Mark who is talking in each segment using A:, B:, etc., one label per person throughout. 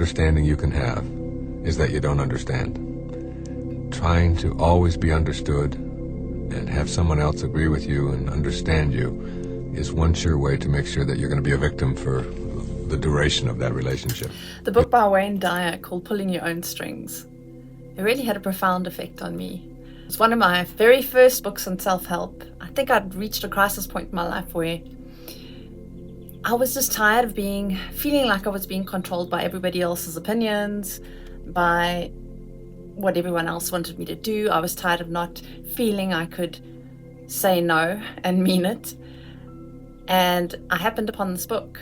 A: understanding you can have is that you don't understand. Trying to always be understood and have someone else agree with you and understand you is one sure way to make sure that you're going to be a victim for the duration of that relationship.
B: The book by Wayne Dyer called Pulling Your Own Strings, it really had a profound effect on me. It's one of my very first books on self-help. I think I'd reached a crisis point in my life where I was just tired of feeling like I was being controlled by everybody else's opinions, by what everyone else wanted me to do. I was tired of not feeling I could say no and mean it. And I happened upon this book.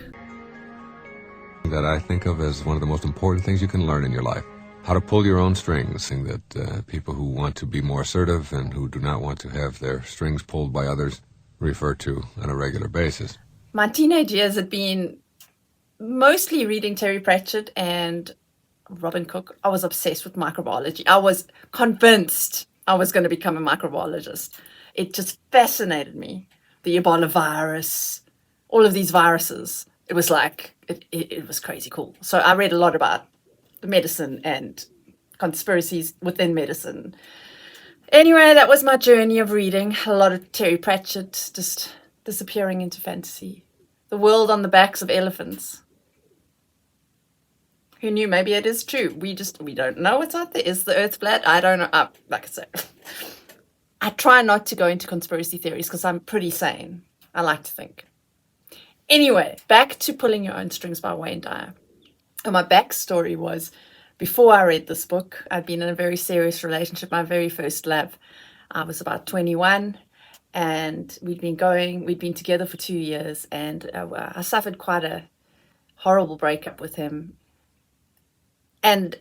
A: That I think of as one of the most important things you can learn in your life. How to pull your own strings, thing that people who want to be more assertive and who do not want to have their strings pulled by others refer to on a regular basis.
B: My teenage years had been mostly reading Terry Pratchett and Robin Cook. I was obsessed with microbiology. I was convinced I was going to become a microbiologist. It just fascinated me. The Ebola virus, all of these viruses. It was like, it was crazy cool. So I read a lot about medicine and conspiracies within medicine. Anyway, that was my journey of reading. A lot of Terry Pratchett, just disappearing into fantasy. The world on the backs of elephants. Who knew? Maybe it is true. We don't know what's out there. Is the earth flat? I don't know. Like I said, I try not to go into conspiracy theories because I'm pretty sane. I like to think. Anyway, back to Pulling Your Own Strings by Wayne Dyer. And my backstory was, before I read this book, I'd been in a very serious relationship, my very first love. I was about 21 and we'd been together for 2 years, and I suffered quite a horrible breakup with him. And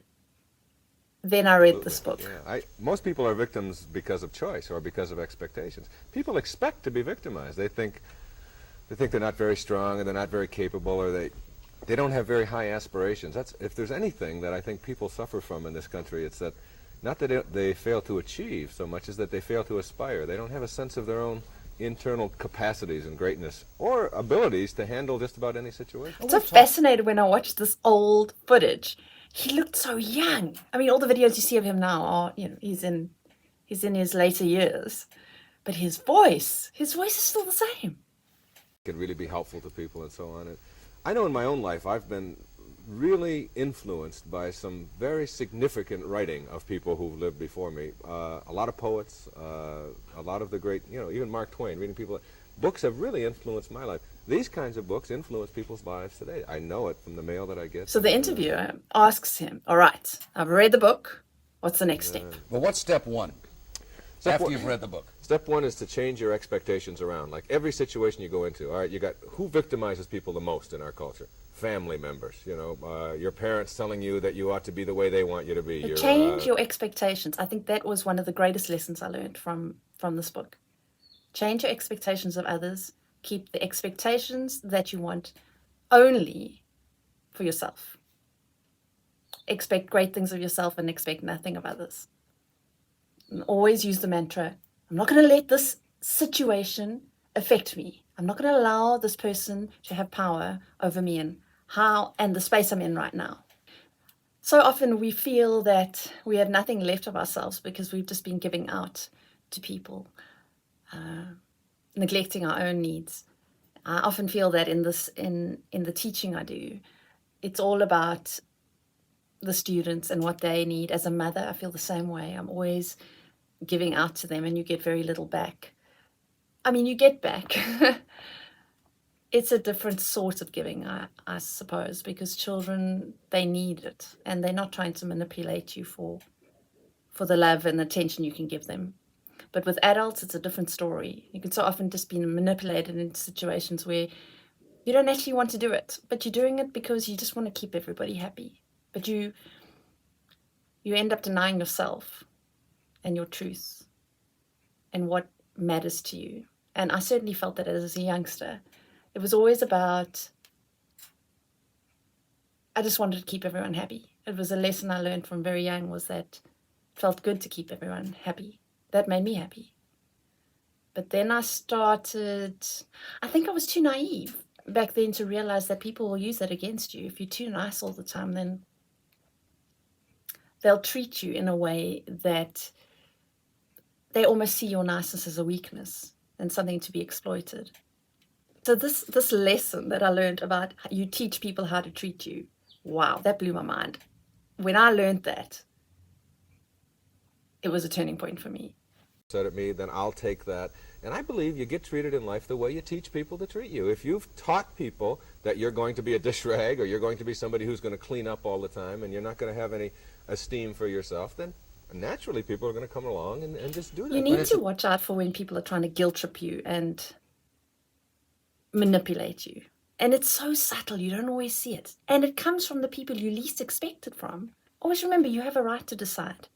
B: then I read this book.
C: Yeah, most people are victims because of choice or because of expectations. People expect to be victimized. They think they're not very strong, or they're not very capable, or they don't have very high aspirations. If there's anything that I think people suffer from in this country, it's that not that they fail to achieve so much as that they fail to aspire. They don't have a sense of their own internal capacities and greatness or abilities to handle just about any situation.
B: I'm so fascinated when I watched this old footage. He looked so young. I mean, all the videos you see of him now are, he's in his later years, but his voice is still the same.
C: Can really be helpful to people and so on. And I know in my own life I've been really influenced by some very significant writing of people who've lived before me. A lot of poets, a lot of the great, even Mark Twain, reading people. Books have really influenced my life. These kinds of books influence people's lives today. I know it from the mail that I get.
B: So the interviewer asks him, all right, I've read the book. What's the next step?
D: Well, what's step one after you've read the book?
C: Step one is to change your expectations around. Like every situation you go into, all right, you got who victimizes people the most in our culture? Family members, your parents telling you that you ought to be the way they want you to be.
B: Change your expectations. I think that was one of the greatest lessons I learned from this book. Change your expectations of others. Keep the expectations that you want only for yourself. Expect great things of yourself and expect nothing of others. And always use the mantra, I'm not going to let this situation affect me. I'm not going to allow this person to have power over me and the space I'm in right now. So often we feel that we have nothing left of ourselves because we've just been giving out to people, neglecting our own needs. I often feel that in the teaching I do, it's all about the students and what they need. As a mother, I feel the same way. I'm always giving out to them and you get very little back. I mean, you get back. It's a different sort of giving, I suppose, because children, they need it and they're not trying to manipulate you for the love and attention you can give them. But with adults, it's a different story. You can so often just be manipulated into situations where you don't actually want to do it, but you're doing it because you just want to keep everybody happy. But you end up denying yourself and your truth and what matters to you. And I certainly felt that as a youngster. It was always about, I just wanted to keep everyone happy. It was a lesson I learned from very young, was that it felt good to keep everyone happy. That made me happy. But then I think I was too naive back then to realize that people will use that against you. If you're too nice all the time, then they'll treat you in a way that they almost see your niceness as a weakness and something to be exploited. So this lesson that I learned about you teach people how to treat you, wow, that blew my mind. When I learned that, it was a turning point for me.
C: Said at me, then I'll take that. And I believe you get treated in life the way you teach people to treat you. If you've taught people that you're going to be a dish rag or you're going to be somebody who's going to clean up all the time and you're not going to have any esteem for yourself, then naturally people are going to come along and just do that.
B: You need to watch out for when people are trying to guilt trip you and manipulate you. And it's so subtle, you don't always see it. And it comes from the people you least expect it from. Always remember, you have a right to decide.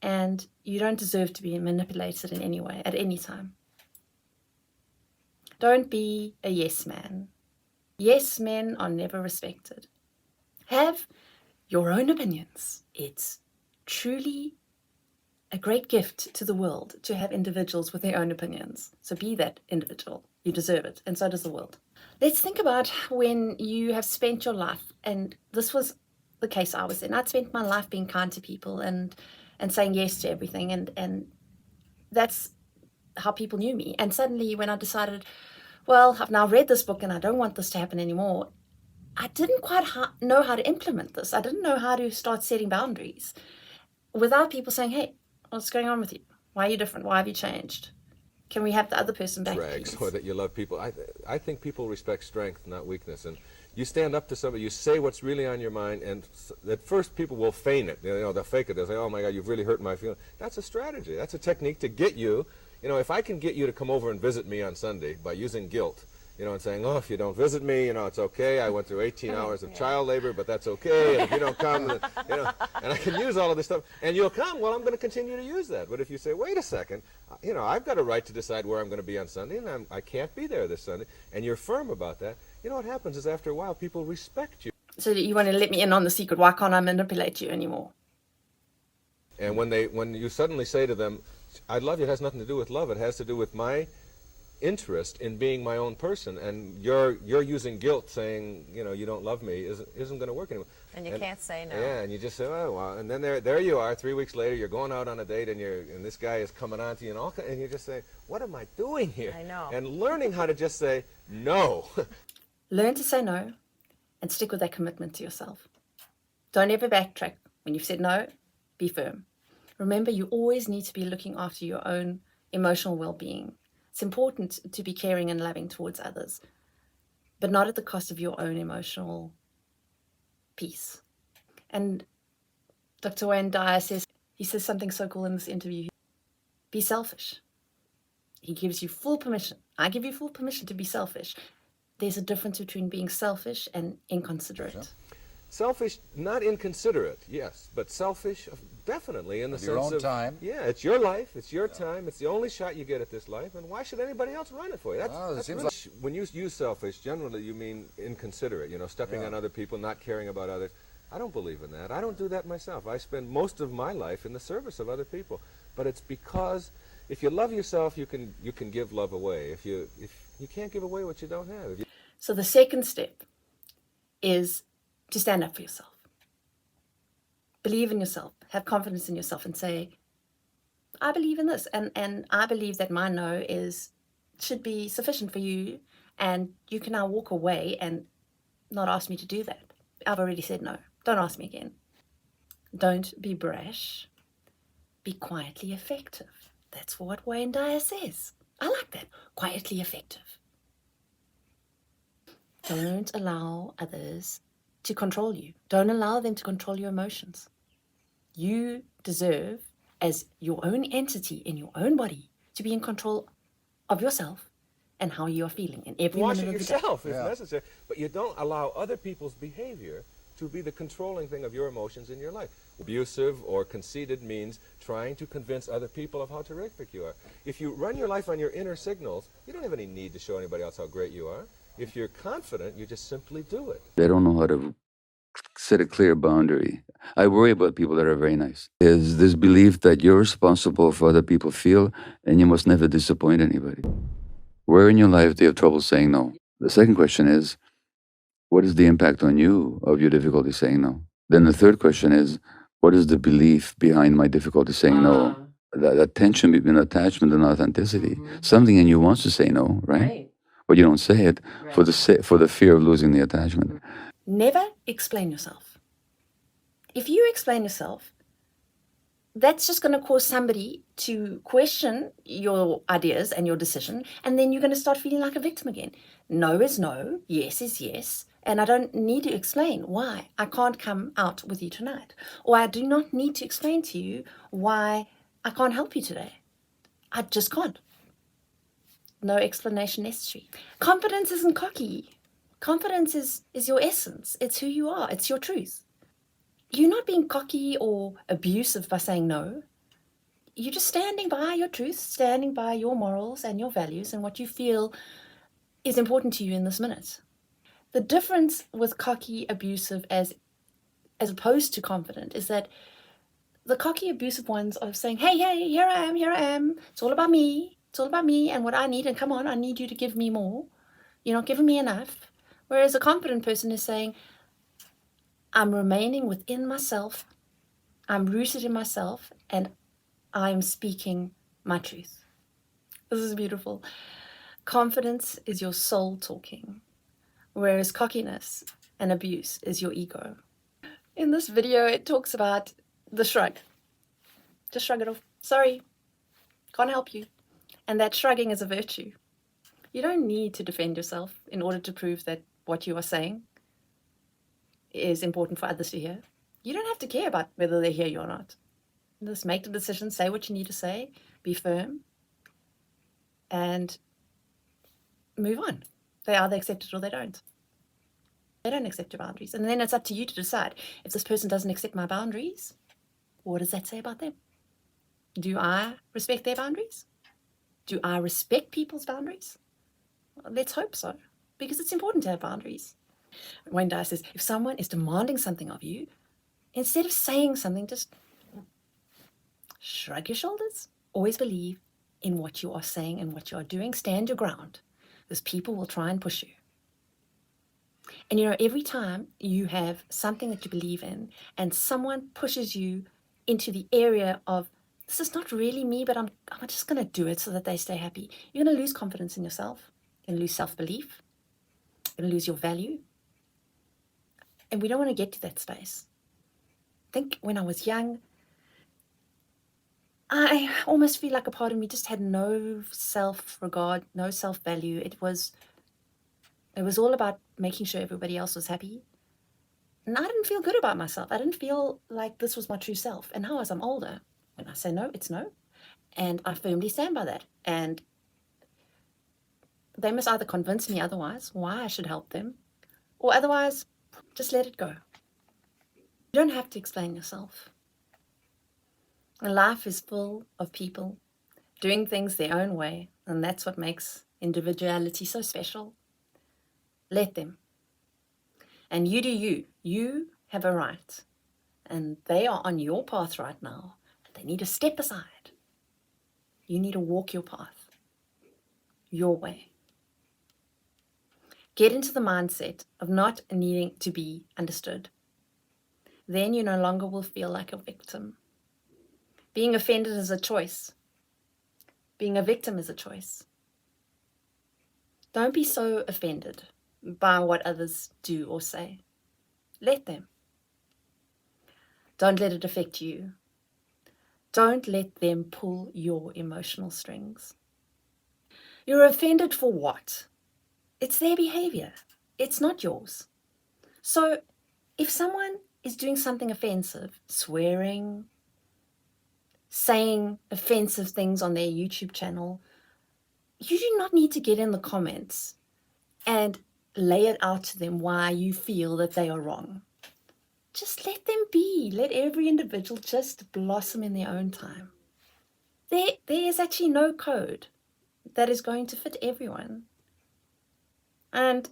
B: And you don't deserve to be manipulated in any way, at any time. Don't be a yes man. Yes men are never respected. Have your own opinions. It's truly a great gift to the world to have individuals with their own opinions. So be that individual. You deserve it, and so does the world. Let's think about when you have spent your life, and this was the case I was in. I'd spent my life being kind to people and saying yes to everything, and that's how people knew me. And suddenly when I decided, well, I've now read this book and I don't want this to happen anymore, I didn't quite know how to implement this. I didn't know how to start setting boundaries without people saying, hey, what's going on with you? Why are you different? Why have you changed? Can we have the other person back, please?
C: Or that you love people. I think people respect strength, not weakness. And you stand up to somebody, you say what's really on your mind, and at first people will feign it. You know, they'll fake it. They'll say, oh my God, you've really hurt my feelings. That's a strategy. That's a technique to get you. You know, if I can get you to come over and visit me on Sunday by using guilt, you know, and saying, oh, if you don't visit me, you know, it's okay. I went through 18 hours of child labor, but that's okay. And if you don't come, then, you know, and I can use all of this stuff. And you'll come, well, I'm going to continue to use that. But if you say, wait a second, you know, I've got a right to decide where I'm going to be on Sunday, and I can't be there this Sunday, and you're firm about that, you know what happens is after a while, people respect you.
B: So you want to let me in on the secret. Why can't I manipulate you anymore?
C: And when you suddenly say to them, I love you, it has nothing to do with love. It has to do with my interest in being my own person, and you're using guilt, saying, you know, you don't love me, isn't going to work anymore.
E: And you can't say no.
C: Yeah, and you just say, oh well, and then there you are, 3 weeks later, you're going out on a date, and this guy is coming on to you, and you just say, what am I doing here?
E: I know.
C: And learning how to just say no.
B: Learn to say no, and stick with that commitment to yourself. Don't ever backtrack. When you've said no, be firm. Remember, you always need to be looking after your own emotional well-being. It's important to be caring and loving towards others, but not at the cost of your own emotional peace. And Dr. Wayne Dyer says something so cool in this interview. Be selfish. He gives you full permission. I give you full permission to be selfish. There's a difference between being selfish and inconsiderate.
D: Sure.
C: Selfish, not inconsiderate, yes, but selfish, definitely, in the sense
D: your own
C: of
D: time.
C: Yeah, it's your life, it's your time, it's the only shot you get at this life, and why should anybody else run it for you? That's
D: seems
C: really, when you use selfish, generally you mean inconsiderate, you know, stepping on other people, not caring about others. I don't believe in that. I don't do that myself. I spend most of my life in the service of other people, but it's because if you love yourself, you can give love away. If you can't give away what you don't have.
B: So the second step is to stand up for yourself. Believe in yourself. Have confidence in yourself and say, I believe in this. And I believe that my no should be sufficient for you. And you can now walk away and not ask me to do that. I've already said no. Don't ask me again. Don't be brash. Be quietly effective. That's what Wayne Dyer says. I like that. Quietly effective. Don't allow others to control you. Don't allow them to control your emotions. You deserve, as your own entity in your own body, to be in control of yourself and how you are feeling in every
C: Watch
B: minute
C: it
B: of the day.
C: yourself if necessary, but you don't allow other people's behavior to be the controlling thing of your emotions in your life. Abusive or conceited means trying to convince other people of how terrific you are. If you run your life on your inner signals, you don't have any need to show anybody else how great you are. If you're confident, you just simply do it.
F: They don't know how to set a clear boundary. I worry about people that are very nice. There's this belief that you're responsible for how other people feel and you must never disappoint anybody. Where in your life do you have trouble saying no? The second question is, what is the impact on you of your difficulty saying no? Then the third question is, What is the belief behind my difficulty saying no? That tension between attachment and authenticity. Something in you wants to say no, right? But you don't say it for the fear of losing the attachment.
B: Never explain yourself. If you explain yourself, that's just going to cause somebody to question your ideas and your decision, and then you're going to start feeling like a victim again. No is no, yes is yes, and I don't need to explain why I can't come out with you tonight, or I do not need to explain to you why I can't help you today. I just can't. No explanation necessary. Confidence isn't cocky. Confidence is your essence. It's who you are. It's your truth. You're not being cocky or abusive by saying no. You're just standing by your truth, standing by your morals and your values and what you feel is important to you in this minute. The difference with cocky, abusive as opposed to confident is that the cocky, abusive ones are saying, hey, here I am. It's all about me. It's all about me and what I need. And come on, I need you to give me more. You're not giving me enough. Whereas a confident person is saying, I'm remaining within myself. I'm rooted in myself and I'm speaking my truth. This is beautiful. Confidence is your soul talking, whereas cockiness and abuse is your ego. In this video, it talks about the shrug. Just shrug it off. Sorry, can't help you. And that shrugging is a virtue. You don't need to defend yourself in order to prove that what you are saying is important for others to hear. You don't have to care about whether they hear you or not. Just make the decision, say what you need to say, be firm, and move on. They either accept it or they don't. They don't accept your boundaries. And then it's up to you to decide, if this person doesn't accept my boundaries, what does that say about them? Do I respect their boundaries? Do I respect people's boundaries? Well, let's hope so, because it's important to have boundaries. Wayne Dyer says, if someone is demanding something of you, instead of saying something, just shrug your shoulders. Always believe in what you are saying and what you are doing. Stand your ground, because people will try and push you. And you know, every time you have something that you believe in and someone pushes you into the area of, this is not really me, but I'm just going to do it so that they stay happy, you're going to lose confidence in yourself. You're going to lose self-belief. You're going to lose your value. And we don't want to get to that space. I think when I was young, I almost feel like a part of me just had no self-regard, no self-value. It was all about making sure everybody else was happy. And I didn't feel good about myself. I didn't feel like this was my true self. And now as I'm older, when I say no, it's no. And I firmly stand by that. And they must either convince me otherwise, why I should help them, or otherwise, just let it go. You don't have to explain yourself. Life is full of people doing things their own way, and that's what makes individuality so special. Let them. And you do you. You have a right. And they are on your path right now. They need to step aside. You need to walk your path, your way. Get into the mindset of not needing to be understood. Then you no longer will feel like a victim. Being offended is a choice. Being a victim is a choice. Don't be so offended by what others do or say. Let them. Don't let it affect you. Don't let them pull your emotional strings. You're offended for what? It's their behavior. It's not yours. So if someone is doing something offensive, swearing, saying offensive things on their YouTube channel, you do not need to get in the comments and lay it out to them why you feel that they are wrong. Just let them be. Let every individual just blossom in their own time. There is actually no code that is going to fit everyone. And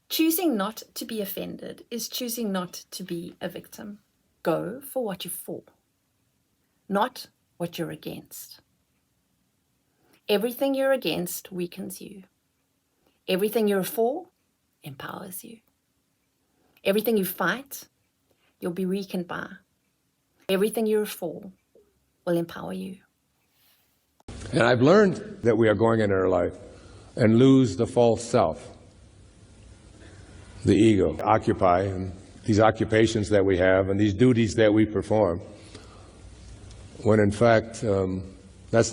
B: choosing not to be offended is choosing not to be a victim. Go for what you're for, not what you're against. Everything you're against weakens you. Everything you're for empowers you. Everything you fight, you'll be weakened by. Everything you're for will empower you.
E: And I've learned that we are going into our life and lose the false self, the ego, occupy, and these occupations that we have and these duties that we perform, when in fact